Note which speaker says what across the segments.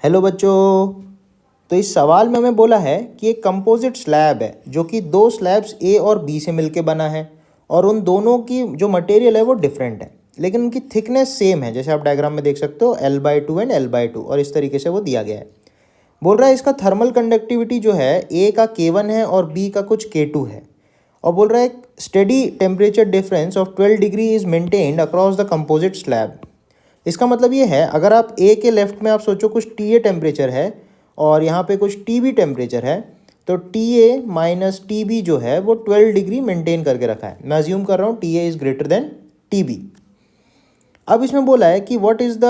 Speaker 1: Hello बच्चों। तो इस सवाल में हमें बोला है कि एक कंपोजिट स्लैब है जो कि दो स्लैब्स ए और बी से मिलके बना है और उन दोनों की जो मटेरियल है वो डिफरेंट है, लेकिन उनकी थिकनेस सेम है। जैसे आप डायग्राम में देख सकते हो L/2 एंड L/2 और इस तरीके से वो दिया गया है। बोल रहा है इसका थर्मल कंडक्टिविटी जो है ए का K1 है और बी का कुछ K2 है, और बोल रहा है steady temperature difference of 12 degree is maintained across the composite slab. इसका मतलब ये है, अगर आप ए के लेफ्ट में आप सोचो कुछ TA टेम्परेचर है और यहाँ पे कुछ TB टेम्परेचर है, तो TA माइनस TB जो है वो 12 डिग्री मेंटेन करके रखा है। मैं अज्यूम कर रहा हूँ TA is greater than TB। अब इसमें बोला है कि what is the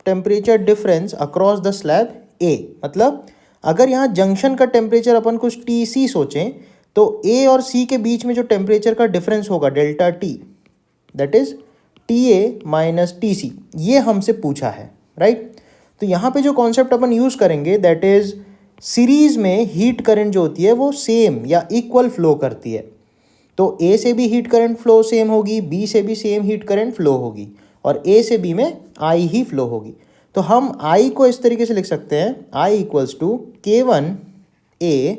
Speaker 1: temperature difference across the slab A। मतलब अगर यहाँ जंक्शन का टेम्परेचर अपन कुछ TC सोचें तो A और C के बीच में जो टेम्परेचर का डिफरेंस होगा delta T, that is TA minus TC, ये हमसे पूछा है, राइट। तो यहाँ पे जो कॉन्सेप्ट अपन यूज़ करेंगे दैट इज़ सीरीज़ में हीट करंट जो होती है वो सेम या इक्वल फ्लो करती है। तो A से भी हीट करंट फ्लो सेम होगी, B से भी सेम हीट करंट फ्लो होगी और A से B में I ही फ्लो होगी। तो हम I को इस तरीके से लिख सकते हैं, I equals to K1A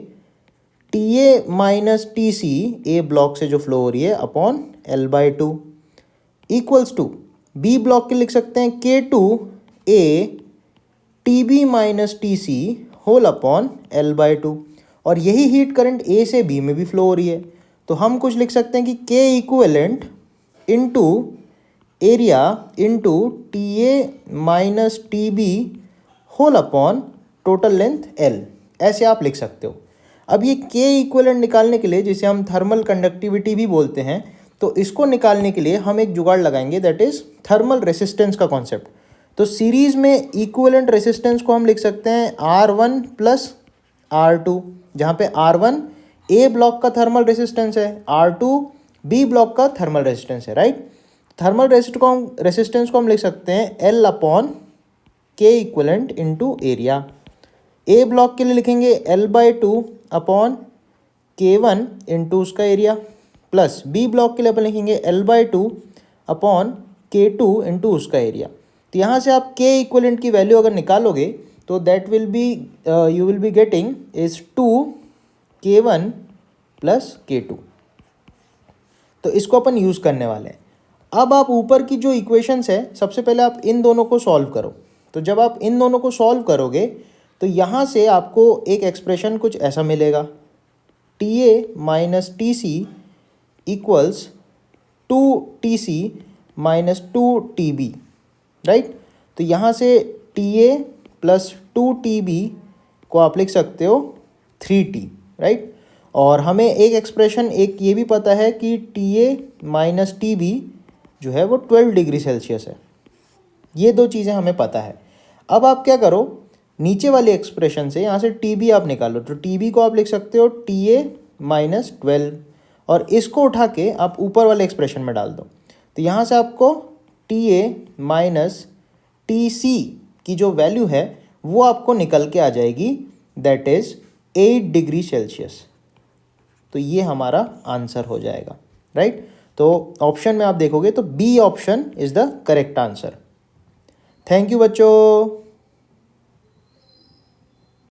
Speaker 1: TA minus TC, A block से जो फ्लो हो रही है, upon L/2 equals to B block के लिख सकते हैं K2A TB minus TC whole upon L/2। और यही हीट करंट A से B में भी फ्लो हो रही है, तो हम कुछ लिख सकते हैं कि K equivalent into area into TA minus TB whole upon total length L, ऐसे आप लिख सकते हो। अब ये K इक्विवेलेंट निकालने के लिए, जिसे हम थर्मल कंडक्टिविटी भी बोलते हैं, तो इसको निकालने के लिए हम एक जुगाड़ लगाएंगे, दैट इज़ थर्मल रेसिस्टेंस का कॉन्सेप्ट। तो सीरीज़ में इक्विवेलेंट रेसिस्टेंस को हम लिख सकते हैं R1 प्लस R2, जहाँ पे R1 A ब्लॉक का थर्मल रेसिस्टेंस है, R2 B ब्लॉक का थर्मल रेसिस्टेंस है, राइट। थर्मल रेसिस्टेंस को हम लिख सकते हैं L upon K equivalent into area. A block के लिए लिखेंगे L/2 अपॉन K1 इंटू उसका एरिया, प्लस बी ब्लॉक के लिए अपन लिखेंगे L/2 अपॉन K2 इंटू उसका एरिया। तो यहाँ से आप K इक्विवेलेंट की वैल्यू अगर निकालोगे तो that will be you will be getting is 2K1 plus K2। तो इसको अपन यूज़ करने वाले हैं। अब आप ऊपर की जो इक्वेशंस है, सबसे पहले आप इन दोनों को सॉल्व करो। तो जब आप इन दोनों को सॉल्व करोगे तो यहाँ से आपको एक एक्सप्रेशन कुछ ऐसा मिलेगा, TA minus TC equals 2TC minus 2TB, right. तो यहाँ से TA प्लस 2TB को आप लिख सकते हो 3T, राइट। और हमें एक एक्सप्रेशन एक ये भी पता है कि TA माइनस TB जो है वो 12 डिग्री सेल्सियस है। ये दो चीज़ें हमें पता है। अब आप क्या करो, नीचे वाले एक्सप्रेशन से यहाँ से TB आप निकालो, तो TB को आप लिख सकते हो TA माइनस 12 और इसको उठा के आप ऊपर वाले एक्सप्रेशन में डाल दो। तो यहाँ से आपको TA माइनस TC की जो वैल्यू है वो आपको निकल के आ जाएगी, दैट इज़ 8 डिग्री सेल्सियस। तो ये हमारा आंसर हो जाएगा, राइट। तो ऑप्शन में आप देखोगे तो B option is the correct answer. Thank you बच्चों।